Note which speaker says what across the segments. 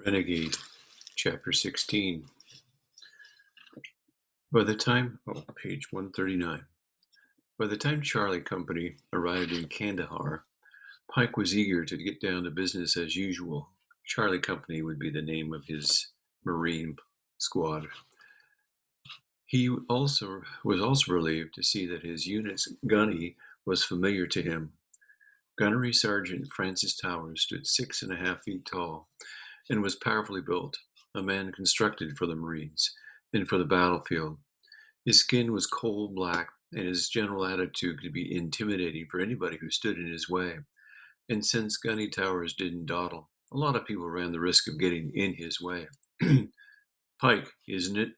Speaker 1: Renegade, Chapter 16. By the time, page 139. By the time Charlie Company arrived in Kandahar, Pike was eager to get down to business as usual. Charlie Company would be the name of his Marine squad. He was also relieved to see that his unit's gunny was familiar to him. Gunnery Sergeant Francis Towers stood 6.5 feet tall and was powerfully built, a man constructed for the Marines and for the battlefield. His skin was coal black, and his general attitude could be intimidating for anybody who stood in his way. And since Gunny Towers didn't dawdle, a lot of people ran the risk of getting in his way. Pike, isn't it?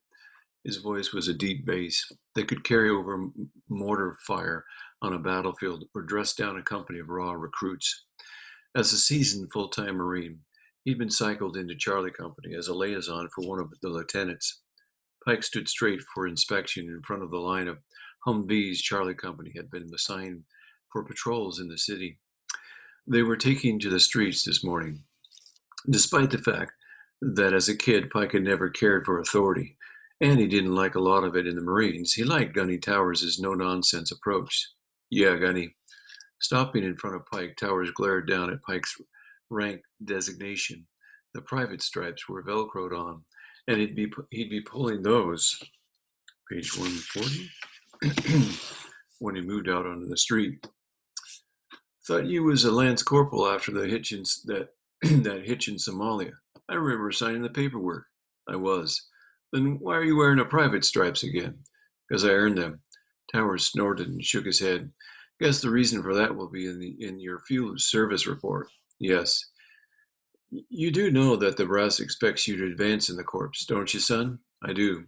Speaker 1: His voice was a deep bass that could carry over mortar fire on a battlefield or dress down a company of raw recruits. As a seasoned full-time Marine, he'd been cycled into Charlie Company as a liaison for one of the lieutenants. Pike stood straight for inspection in front of the line of Humvees Charlie Company had been assigned for patrols in the city. They were taking to the streets this morning. Despite the fact that as a kid Pike had never cared for authority, and he didn't like a lot of it in the Marines, he liked Gunny Towers' no-nonsense approach. Yeah, Gunny. Stopping in front of Pike, Towers glared down at Pike's rank designation. The private stripes were velcroed on, and he'd be pulling those, page 140, when he moved out onto the street. Thought you was a lance corporal after the hitch in that hitch in Somalia. I remember signing the paperwork. I was. Then why are you wearing the private stripes again? Because I earned them. Towers snorted and shook his head. Guess the reason for that will be in your field service report. Yes. You do know that the brass expects you to advance in the corps, don't you, son? I do.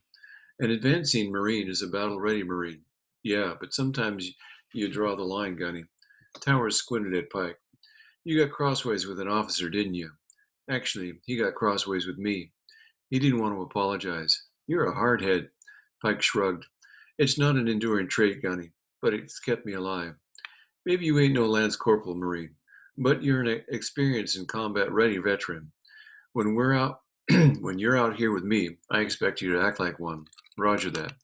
Speaker 1: An advancing Marine is a battle-ready Marine. Yeah, but sometimes you draw the line, Gunny. Towers squinted at Pike. You got crossways with an officer, didn't you? Actually, he got crossways with me. He didn't want to apologize. You're a hardhead. Pike shrugged. It's not an enduring trait, Gunny, but it's kept me alive. Maybe you ain't no Lance Corporal Marine, but you're an experienced and combat-ready veteran. When we're out, when you're out here with me, I expect you to act like one. Roger that.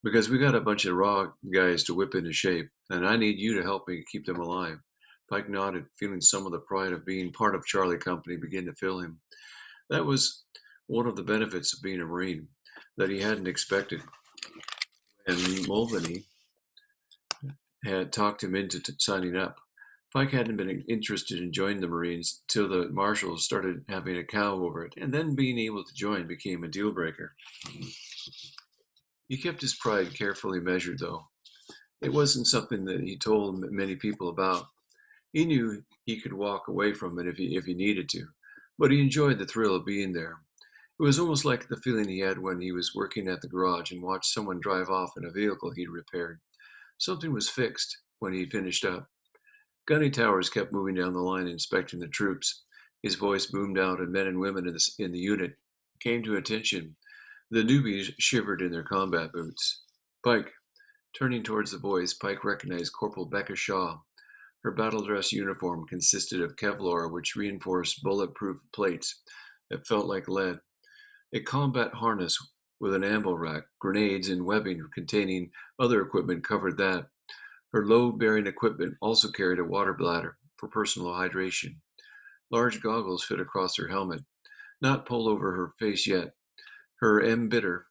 Speaker 1: Because we got a bunch of raw guys to whip into shape, and I need you to help me keep them alive. Pike nodded, feeling some of the pride of being part of Charlie Company begin to fill him. That was one of the benefits of being a Marine that he hadn't expected. And Mulvaney had talked him into signing up. Pike hadn't been interested in joining the Marines till the marshals started having a cow over it, and then being able to join became a deal breaker. He kept his pride carefully measured, though. It wasn't something that he told many people about. He knew he could walk away from it if he needed to, but he enjoyed the thrill of being there. It was almost like the feeling he had when he was working at the garage and watched someone drive off in a vehicle he'd repaired. Something was fixed when he finished up. Gunny Towers kept moving down the line, inspecting the troops. His voice boomed out, and men and women in the unit came to attention. The newbies shivered in their combat boots. Pike. Turning towards the boys, Pike recognized Corporal Becca Shaw. Her battle dress uniform consisted of Kevlar, which reinforced bulletproof plates that felt like lead, a combat harness with an ammo rack, grenades, and webbing containing other equipment covered that. Her load-bearing equipment also carried a water bladder for personal hydration. Large goggles fit across her helmet, not pulled over her face yet. Her embittered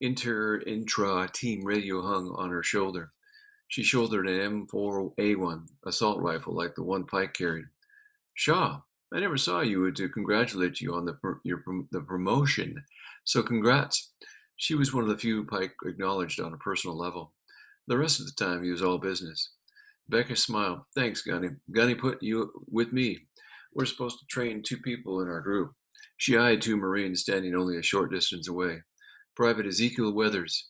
Speaker 1: intra-team radio hung on her shoulder. She shouldered an M4A1 assault rifle like the one Pike carried. Shaw, I never saw you to congratulate you on the promotion, so congrats. She was one of the few Pike acknowledged on a personal level. The rest of the time he was all business. Becca smiled. Thanks, Gunny. Gunny put you with me. We're supposed to train 2 people in our group. She eyed 2 Marines standing only a short distance away. Private Ezekiel Weathers.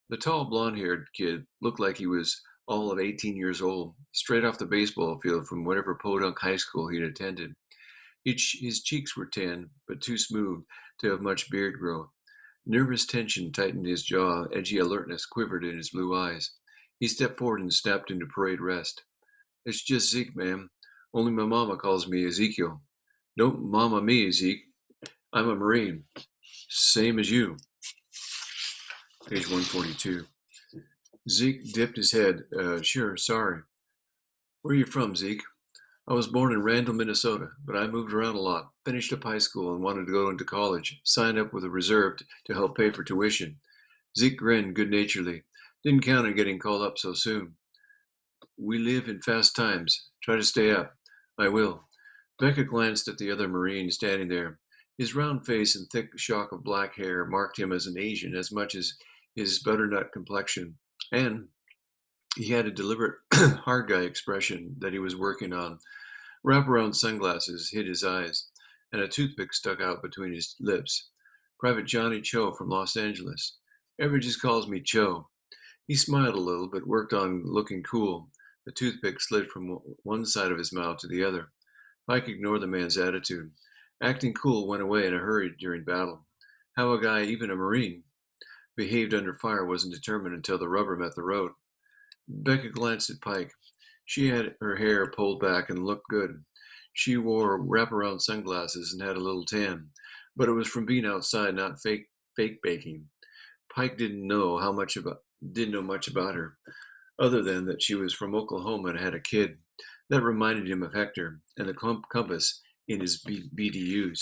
Speaker 1: The tall blonde-haired kid looked like he was all of 18 years old, straight off the baseball field from whatever podunk high school he'd attended. His cheeks were tan, but too smooth to have much beard growth. Nervous tension tightened his jaw, edgy alertness quivered in his blue eyes. He stepped forward and snapped into parade rest. It's just Zeke, ma'am. Only my mama calls me Ezekiel. Don't mama me, Zeke. I'm a Marine. Same as you. Page 142. Zeke dipped his head. Sure, sorry. Where are you from, Zeke? I was born in Randall, Minnesota, but I moved around a lot. Finished up high school and wanted to go into college. Signed up with a reserve to help pay for tuition. Zeke grinned good-naturedly. Didn't count on getting called up so soon. We live in fast times. Try to stay up. I will. Becca glanced at the other Marine standing there. His round face and thick shock of black hair marked him as an Asian as much as his butternut complexion. And he had a deliberate hard guy expression that he was working on. Wraparound sunglasses hid his eyes, and a toothpick stuck out between his lips. Private Johnny Cho from Los Angeles. Everybody just calls me Cho. He smiled a little, but worked on looking cool. The toothpick slid from one side of his mouth to the other. Pike ignored the man's attitude. Acting cool went away in a hurry during battle. How a guy, even a Marine, behaved under fire wasn't determined until the rubber met the road. Becca glanced at Pike. She had her hair pulled back and looked good. She wore wraparound sunglasses and had a little tan, but it was from being outside, not fake baking. Pike didn't know much about her, other than that she was from Oklahoma and had a kid. That reminded him of Hector and the compass in his BDUs.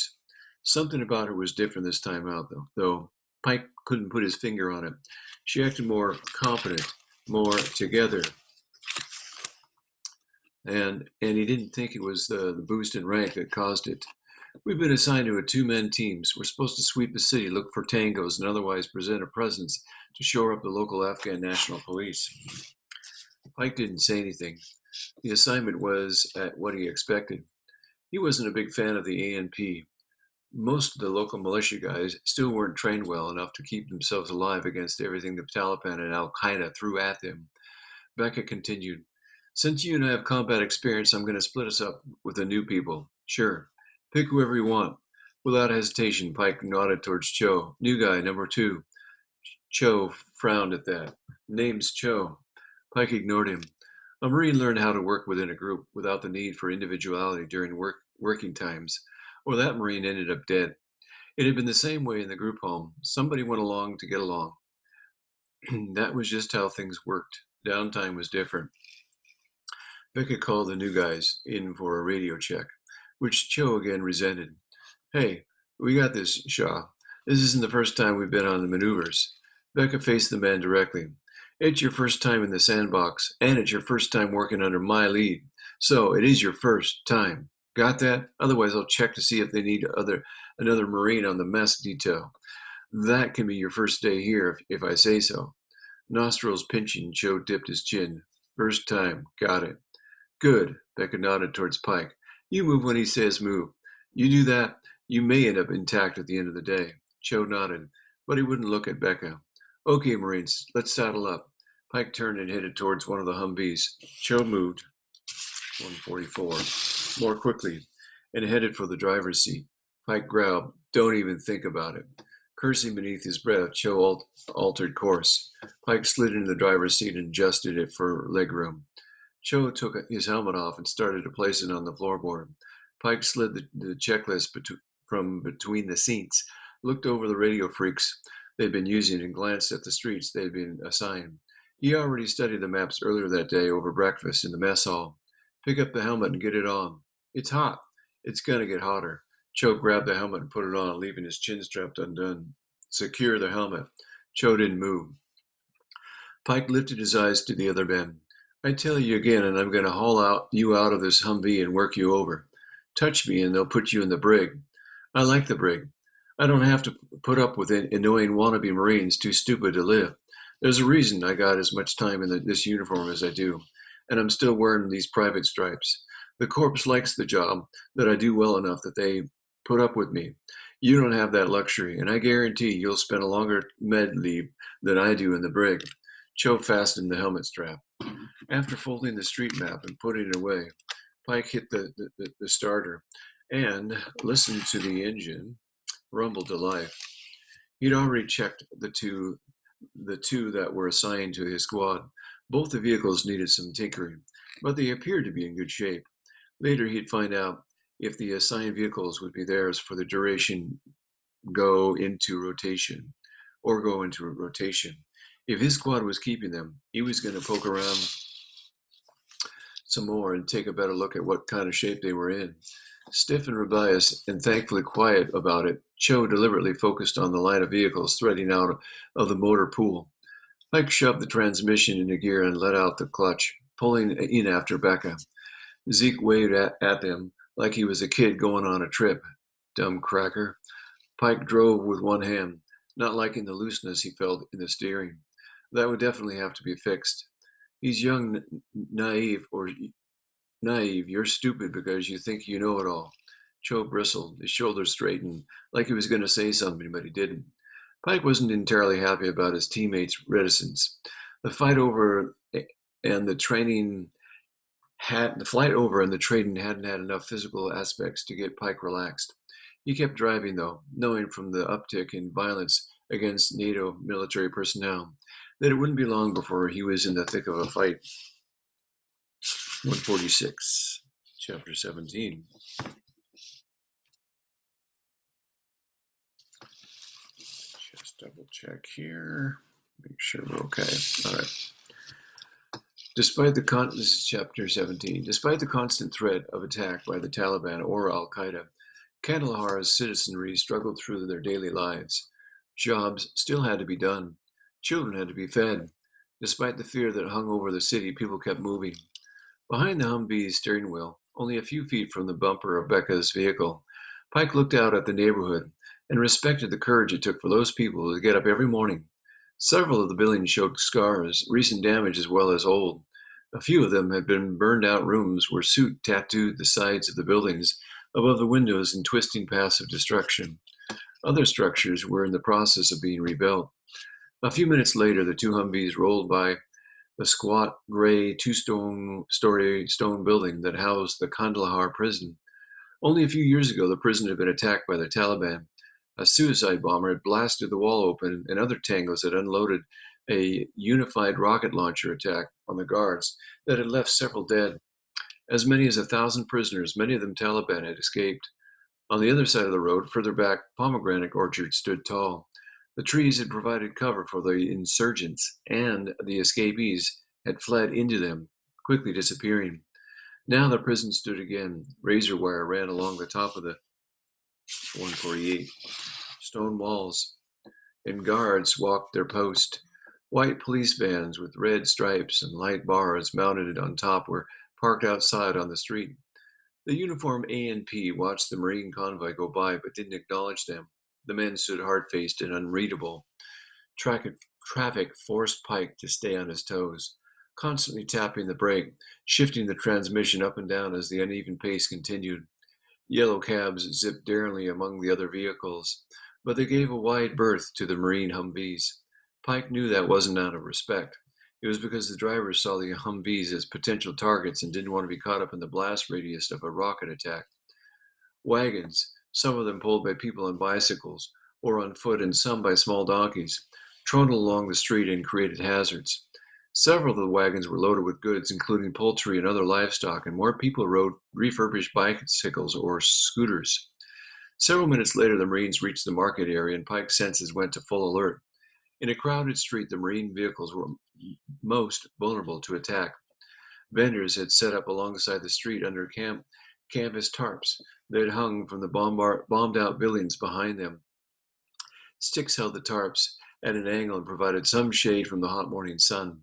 Speaker 1: Something about her was different this time out, though Pike couldn't put his finger on it. She acted more confident, more together, and he didn't think it was the boost in rank that caused it. We've been assigned to a two-man teams. We're supposed to sweep the city, look for tangos, and otherwise present a presence to shore up the local Afghan National Police. Pike didn't say anything. The assignment was at what he expected. He wasn't a big fan of the ANP. Most of the local militia guys still weren't trained well enough to keep themselves alive against everything the Taliban and Al-Qaeda threw at them. Becca continued, since you and I have combat experience, I'm going to split us up with the new people. Sure. Pick whoever you want. Without hesitation, Pike nodded towards Cho. New guy, number 2. Cho frowned at that. Name's Cho. Pike ignored him. A Marine learned how to work within a group without the need for individuality during working times, or that Marine ended up dead. It had been the same way in the group home. Somebody went along to get along. That was just how things worked. Downtime was different. Becca called the new guys in for a radio check, which Cho again resented. Hey, we got this, Shaw. This isn't the first time we've been on the maneuvers. Becca faced the man directly. It's your first time in the sandbox, and it's your first time working under my lead. So it is your first time. Got that? Otherwise, I'll check to see if they need another Marine on the mess detail. That can be your first day here, if I say so. Nostrils pinching, Cho dipped his chin. First time. Got it. Good. Becca nodded towards Pike. You move when he says move. You do that, you may end up intact at the end of the day. Cho nodded, but he wouldn't look at Becca. Okay, Marines, let's saddle up. Pike turned and headed towards one of the Humvees. Cho moved, 144, more quickly, and headed for the driver's seat. Pike growled, don't even think about it. Cursing beneath his breath, Cho altered course. Pike slid into the driver's seat and adjusted it for legroom. Cho took his helmet off and started to place it on the floorboard. Pike slid the checklist from between the seats, looked over the radio freaks they'd been using, and glanced at the streets they'd been assigned. He already studied the maps earlier that day over breakfast in the mess hall. Pick up the helmet and get it on. It's hot. It's gonna get hotter. Cho grabbed the helmet and put it on, leaving his chin strapped undone. Secure the helmet. Cho didn't move. Pike lifted his eyes to the other men. I tell you again, and I'm going to haul you out of this Humvee and work you over. Touch me and they'll put you in the brig. I like the brig. I don't have to put up with annoying wannabe Marines too stupid to live. There's a reason I got as much time in this uniform as I do, and I'm still wearing these private stripes. The Corps likes the job, that I do well enough that they put up with me. You don't have that luxury, and I guarantee you'll spend a longer med leave than I do in the brig. Cho fastened the helmet strap. After folding the street map and putting it away, Pike hit the starter and listened to the engine rumble to life. He'd already checked the two that were assigned to his squad. Both the vehicles needed some tinkering, but they appeared to be in good shape. Later, he'd find out if the assigned vehicles would be theirs for the duration go into rotation or go into rotation. If his squad was keeping them, he was going to poke around some more and take a better look at what kind of shape they were in. Stiff and rebellious, and thankfully quiet about it, Cho deliberately focused on the line of vehicles threading out of the motor pool. Pike shoved the transmission into gear and let out the clutch, pulling in after Becca. Zeke waved at them like he was a kid going on a trip. Dumb cracker. Pike drove with one hand, not liking the looseness he felt in the steering. That would definitely have to be fixed. He's young, naive. You're stupid because you think you know it all. Cho bristled, his shoulders straightened, like he was going to say something, but he didn't. Pike wasn't entirely happy about his teammates' reticence. The fight over and the training the flight over and the training hadn't had enough physical aspects to get Pike relaxed. He kept driving, though, knowing from the uptick in violence against NATO military personnel that it wouldn't be long before he was in the thick of a fight. 146, chapter 17. Just double check here. Make sure we're okay. All right. This is chapter 17. Despite the constant threat of attack by the Taliban or Al-Qaeda, Kandahar's citizenry struggled through their daily lives. Jobs still had to be done. Children had to be fed. Despite the fear that hung over the city, people kept moving. Behind the Humvee's steering wheel, only a few feet from the bumper of Becca's vehicle, Pike looked out at the neighborhood and respected the courage it took for those people to get up every morning. Several of the buildings showed scars, recent damage as well as old. A few of them had been burned-out rooms where soot tattooed the sides of the buildings above the windows in twisting paths of destruction. Other structures were in the process of being rebuilt. A few minutes later, the two Humvees rolled by the squat, gray, two-story stone building that housed the Kandahar prison. Only a few years ago, the prison had been attacked by the Taliban. A suicide bomber had blasted the wall open, and other tangos had unloaded a unified rocket launcher attack on the guards that had left several dead. As many as 1,000 prisoners, many of them Taliban, had escaped. On the other side of the road, further back, pomegranate orchards stood tall. The trees had provided cover for the insurgents, and the escapees had fled into them, quickly disappearing. Now the prison stood again. Razor wire ran along the top of the 148. Stone walls, and guards walked their post. White police vans with red stripes and light bars mounted on top were parked outside on the street. The uniformed ANP watched the Marine convoy go by but didn't acknowledge them. The men stood hard-faced and unreadable. Traffic forced Pike to stay on his toes, constantly tapping the brake, shifting the transmission up and down as the uneven pace continued. Yellow cabs zipped daringly among the other vehicles, but they gave a wide berth to the Marine Humvees. Pike knew that wasn't out of respect. It was because the drivers saw the Humvees as potential targets and didn't want to be caught up in the blast radius of a rocket attack. Wagons, some of them pulled by people on bicycles or on foot and some by small donkeys, trundled along the street and created hazards. Several of the wagons were loaded with goods, including poultry and other livestock, and more people rode refurbished bicycles or scooters. Several minutes later, the Marines reached the market area, and Pike's senses went to full alert. In a crowded street, the Marine vehicles were most vulnerable to attack. Vendors had set up alongside the street under canvas tarps that had hung from the bombed-out buildings behind them. Sticks held the tarps at an angle and provided some shade from the hot morning sun.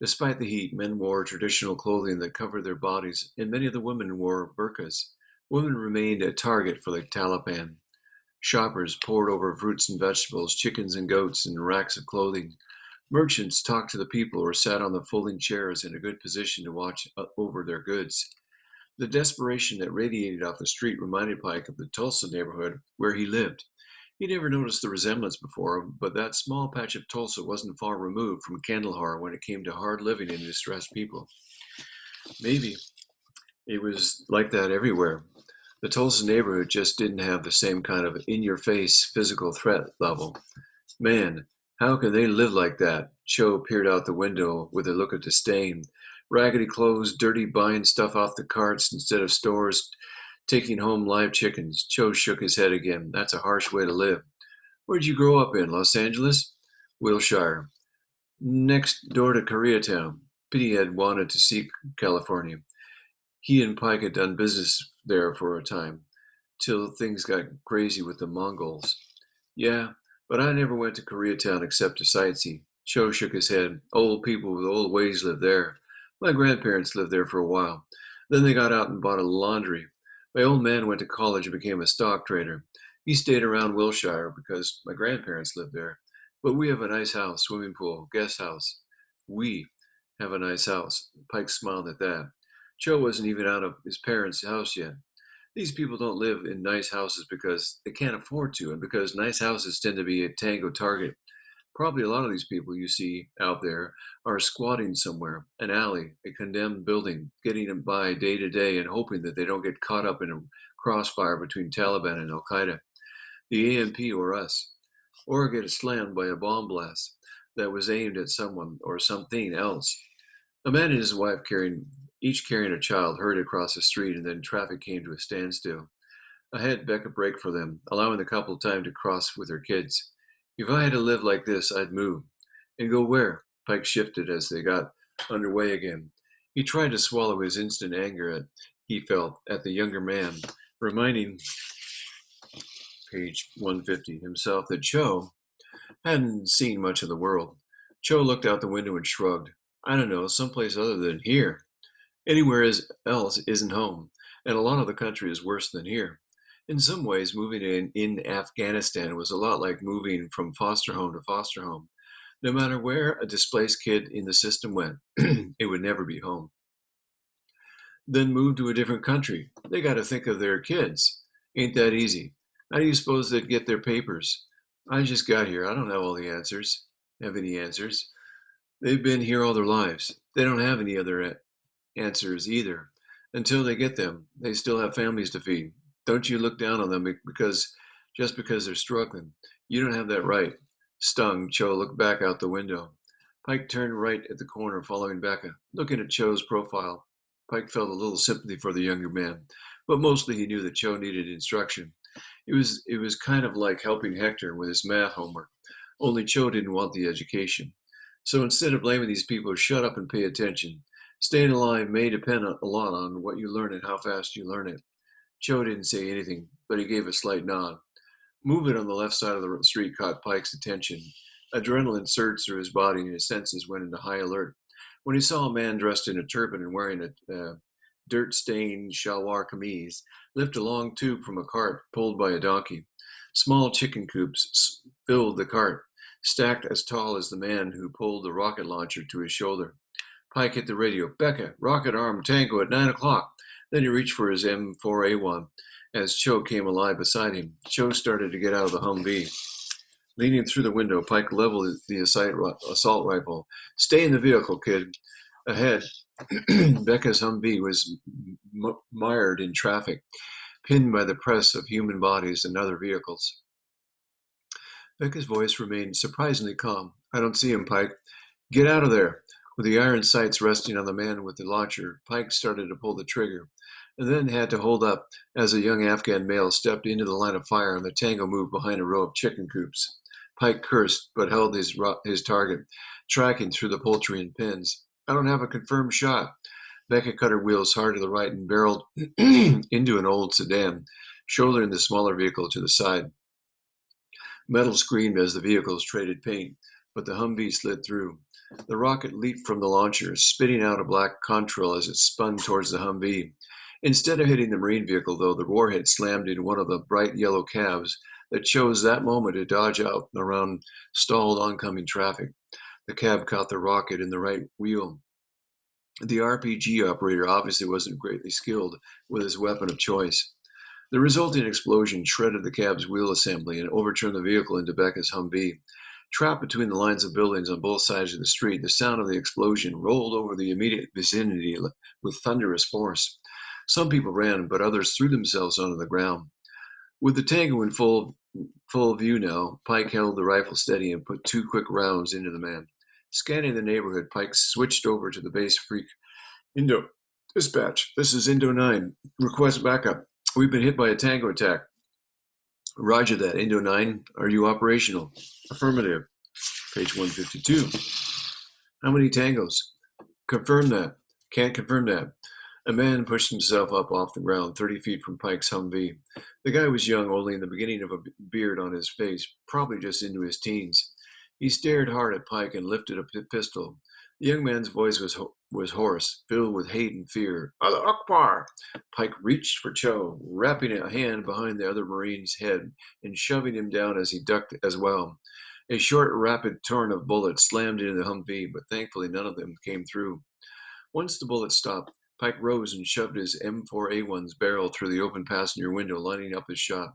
Speaker 1: Despite the heat, men wore traditional clothing that covered their bodies, and many of the women wore burqas. Women remained a target for the Taliban. Shoppers pored over fruits and vegetables, chickens and goats, and racks of clothing. Merchants talked to the people or sat on the folding chairs in a good position to watch over their goods. The desperation that radiated off the street reminded Pike of the Tulsa neighborhood where he lived. He never noticed the resemblance before, but that small patch of Tulsa wasn't far removed from Kandahar when it came to hard living and distressed people. Maybe it was like that everywhere. The Tulsa neighborhood just didn't have the same kind of in-your-face physical threat level. Man, how can they live like that? Cho peered out the window with a look of disdain. Raggedy clothes, dirty buying stuff off the carts instead of stores, Taking home live chickens. Joe shook his head again. That's a harsh way to live. Where'd you grow up in? Los Angeles? Wilshire. Next door to Koreatown. Pity had wanted to see California. He and Pike had done business there for a time, till things got crazy with the Mongols. Yeah, but I never went to Koreatown except to sightsee. Cho shook his head. Old people with old ways live there. My grandparents lived there for a while. Then they got out and bought a laundry. My old man went to college and became a stock trader. He stayed around Wilshire because my grandparents lived there. But we have a nice house, swimming pool, guest house. We have a nice house. Pike smiled at that. Joe wasn't even out of his parents' house yet. These people don't live in nice houses because they can't afford to, and because nice houses tend to be a tango target. Probably a lot of these people you see out there are squatting somewhere, an alley, a condemned building, getting by day to day and hoping that they don't get caught up in a crossfire between Taliban and Al Qaeda, the AMP or us, or get slammed by a bomb blast that was aimed at someone or something else. A man and his wife each carrying a child hurried across the street, and then traffic came to a standstill. Ahead, Becca braked for them, allowing the couple time to cross with their kids. If I had to live like this, I'd move. And go where? Pike shifted as they got underway again. He tried to swallow his instant anger he felt at the younger man, reminding page 150 himself that Cho hadn't seen much of the world. Cho looked out the window and shrugged. I don't know, someplace other than here. Else isn't home, and a lot of the country is worse than here. In some ways, moving in Afghanistan was a lot like moving from foster home to foster home. No matter where a displaced kid in the system went, it would never be home. Then move to a different country. They got to think of their kids. Ain't that easy? How do you suppose they'd get their papers? I just got here. I don't have all the answers. Have any answers? They've been here all their lives. They don't have any other answers either. Until they get them, they still have families to feed. Don't you look down on them just because they're struggling. You don't have that right. Stung, Cho looked back out the window. Pike turned right at the corner, following Becca. Looking at Cho's profile, Pike felt a little sympathy for the younger man, but mostly he knew that Cho needed instruction. It was kind of like helping Hector with his math homework, only Cho didn't want the education. So instead of blaming these people, shut up and pay attention. Staying alive may depend a lot on what you learn and how fast you learn it. Cho didn't say anything, but he gave a slight nod. Movement on the left side of the street caught Pike's attention. Adrenaline surged through his body and his senses went into high alert. When he saw a man dressed in a turban and wearing a dirt-stained shalwar kameez lift a long tube from a cart pulled by a donkey. Small chicken coops filled the cart, stacked as tall as the man who pulled the rocket launcher to his shoulder. Pike hit the radio. Becca, rocket arm tango at 9 o'clock. Then he reached for his M4A1 as Cho came alive beside him. Cho started to get out of the Humvee. Leaning through the window, Pike leveled the assault rifle. Stay in the vehicle, kid. Ahead, Becca's Humvee was mired in traffic, pinned by the press of human bodies and other vehicles. Becca's voice remained surprisingly calm. I don't see him, Pike. Get out of there. With the iron sights resting on the man with the launcher, Pike started to pull the trigger, and then had to hold up as a young Afghan male stepped into the line of fire and the tango moved behind a row of chicken coops. Pike cursed, but held his target, tracking through the poultry and pins. I don't have a confirmed shot. Becca cut her wheels hard to the right and barreled into an old sedan, shouldering the smaller vehicle to the side. Metal screamed as the vehicles traded paint, but the Humvee slid through. The rocket leaped from the launcher, spitting out a black contrail as it spun towards the Humvee. Instead of hitting the Marine vehicle, though, the warhead slammed into one of the bright yellow cabs that chose that moment to dodge out around stalled oncoming traffic. The cab caught the rocket in the right wheel. The RPG operator obviously wasn't greatly skilled with his weapon of choice. The resulting explosion shredded the cab's wheel assembly and overturned the vehicle into Becca's Humvee. Trapped between the lines of buildings on both sides of the street, the sound of the explosion rolled over the immediate vicinity with thunderous force. Some people ran, but others threw themselves onto the ground. With the tango in full view now, Pike held the rifle steady and put 2 quick rounds into the man. Scanning the neighborhood, Pike switched over to the base freak. Indo, dispatch, this is Indo 9. Request backup. We've been hit by a tango attack. Roger that. Indo 9, are you operational? Affirmative. Page 152. How many tangos? Confirm that. Can't confirm that. A man pushed himself up off the ground, 30 feet from Pike's Humvee. The guy was young, only in the beginning of a beard on his face, probably just into his teens. He stared hard at Pike and lifted a pistol. The young man's voice was hoarse, filled with hate and fear. Allah Akbar! Pike reached for Cho, wrapping a hand behind the other Marine's head and shoving him down as he ducked as well. A short, rapid torrent of bullets slammed into the Humvee, but thankfully none of them came through. Once the bullets stopped, Pike rose and shoved his M4A1's barrel through the open passenger window, lining up his shot.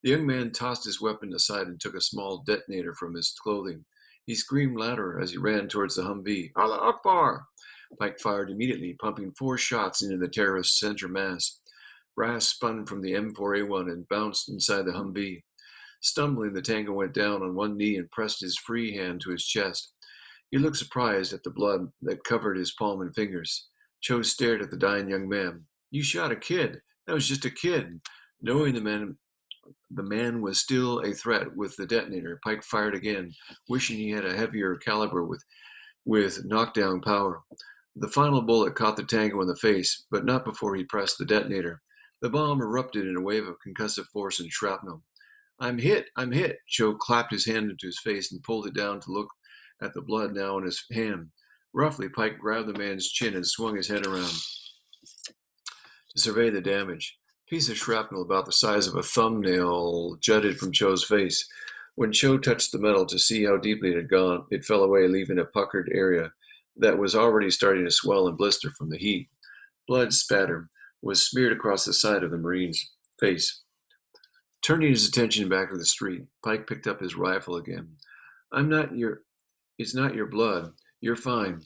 Speaker 1: The young man tossed his weapon aside and took a small detonator from his clothing. He screamed louder as he ran towards the Humvee. Allah Akbar! Pike fired immediately, pumping 4 shots into the terrorist's center mass. Brass spun from the M4A1 and bounced inside the Humvee. Stumbling, the tango went down on one knee and pressed his free hand to his chest. He looked surprised at the blood that covered his palm and fingers. Cho stared at the dying young man. You shot a kid. That was just a kid. Knowing the man was still a threat with the detonator, Pike fired again, wishing he had a heavier caliber with knockdown power. The final bullet caught the tango in the face, but not before he pressed the detonator. The bomb erupted in a wave of concussive force and shrapnel. I'm hit, I'm hit. Cho clapped his hand into his face and pulled it down to look at the blood now in his hand. Roughly, Pike grabbed the man's chin and swung his head around to survey the damage. A piece of shrapnel about the size of a thumbnail jutted from Cho's face. When Cho touched the metal to see how deeply it had gone, it fell away, leaving a puckered area that was already starting to swell and blister from the heat. Blood spatter was smeared across the side of the Marine's face. Turning his attention back to the street, Pike picked up his rifle again. It's not your blood. You're fine.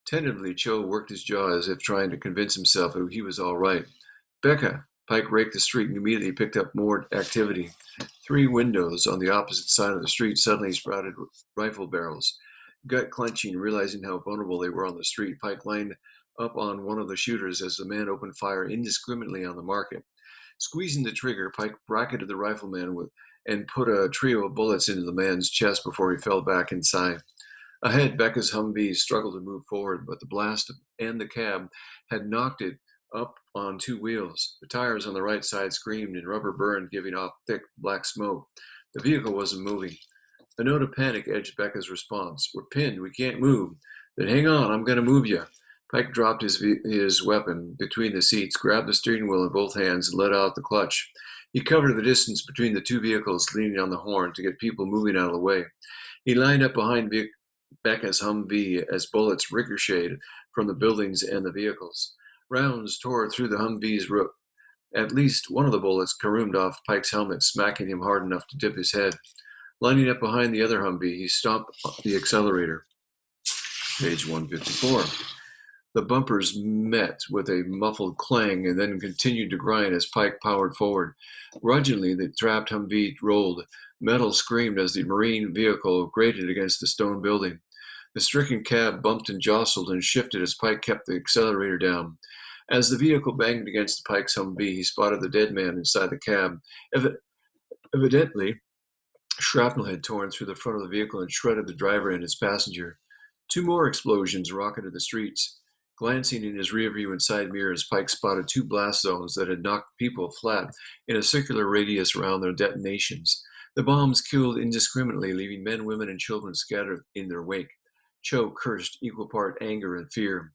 Speaker 1: Tentatively, Cho worked his jaw as if trying to convince himself that he was all right. Becca! Pike raked the street and immediately picked up more activity. 3 windows on the opposite side of the street suddenly sprouted rifle barrels. Gut clenching, realizing how vulnerable they were on the street, Pike lined up on one of the shooters as the man opened fire indiscriminately on the market. Squeezing the trigger, Pike bracketed the rifleman and put a trio of bullets into the man's chest before he fell back inside. Ahead, Becca's Humvee struggled to move forward, but the blast and the cab had knocked it up on 2 wheels. The tires on the right side screamed and rubber burned, giving off thick black smoke. The vehicle wasn't moving. A note of panic edged Becca's response. We're pinned. We can't move. Then hang on. I'm going to move you. Pike dropped his weapon between the seats, grabbed the steering wheel in both hands, and let out the clutch. He covered the distance between the 2 vehicles, leaning on the horn to get people moving out of the way. He lined up behind Becca's Humvee as bullets ricocheted from the buildings and the vehicles. Rounds tore through the Humvee's roof. At least one of the bullets caroomed off Pike's helmet, smacking him hard enough to dip his head. Lining up behind the other Humvee, he stomped the accelerator. Page 154. The bumpers met with a muffled clang and then continued to grind as Pike powered forward. Grudgingly, the trapped Humvee rolled. Metal screamed as the Marine vehicle grated against the stone building. The stricken cab bumped and jostled and shifted as Pike kept the accelerator down. As the vehicle banged against the Pike's Humvee, he spotted the dead man inside the cab. Evidently, shrapnel had torn through the front of the vehicle and shredded the driver and its passenger. 2 more explosions rocketed the streets. Glancing in his rearview and side mirrors, Pike spotted 2 blast zones that had knocked people flat in a circular radius around their detonations. The bombs killed indiscriminately, leaving men, women, and children scattered in their wake. Cho cursed, equal part anger and fear.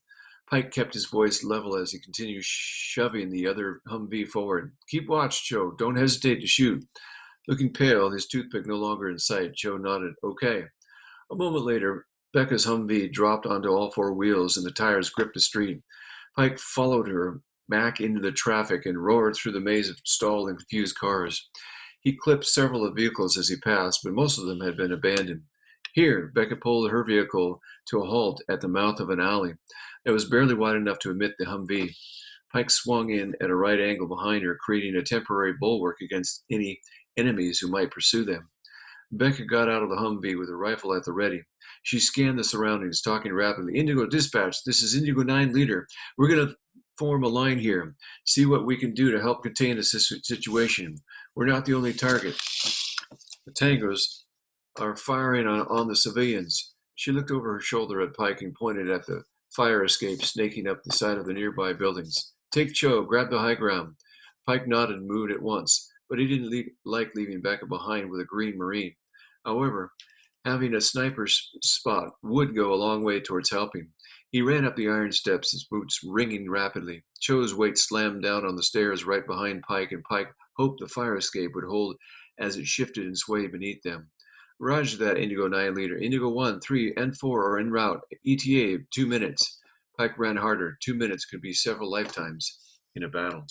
Speaker 1: Pike kept his voice level as he continued shoving the other Humvee forward. Keep watch, Cho. Don't hesitate to shoot. Looking pale, his toothpick no longer in sight, Cho nodded. Okay. A moment later, Becca's Humvee dropped onto all 4 wheels and the tires gripped the street. Pike followed her back into the traffic and roared through the maze of stalled and confused cars. He clipped several of the vehicles as he passed, but most of them had been abandoned. Here, Becca pulled her vehicle to a halt at the mouth of an alley that was barely wide enough to admit the Humvee. Pike swung in at a right angle behind her, creating a temporary bulwark against any enemies who might pursue them. Becca got out of the Humvee with her rifle at the ready. She scanned the surroundings, talking rapidly. Indigo dispatch, this is Indigo 9 leader. We're going to form a line here. See what we can do to help contain the situation. We're not the only target. The Tangos are firing on the civilians. She looked over her shoulder at Pike and pointed at the fire escape snaking up the side of the nearby buildings. Take Cho, grab the high ground. Pike nodded and moved at once, but he didn't like leaving Becca behind with a green marine. However, having a sniper spot would go a long way towards helping. He ran up the iron steps, his boots ringing rapidly. Cho's weight slammed down on the stairs right behind Pike, and Pike hoped the fire escape would hold as it shifted and swayed beneath them. Roger that, Indigo 9 leader. Indigo 1, 3, and 4 are en route. ETA, 2 minutes. Pike ran harder. 2 minutes could be several lifetimes in a battle.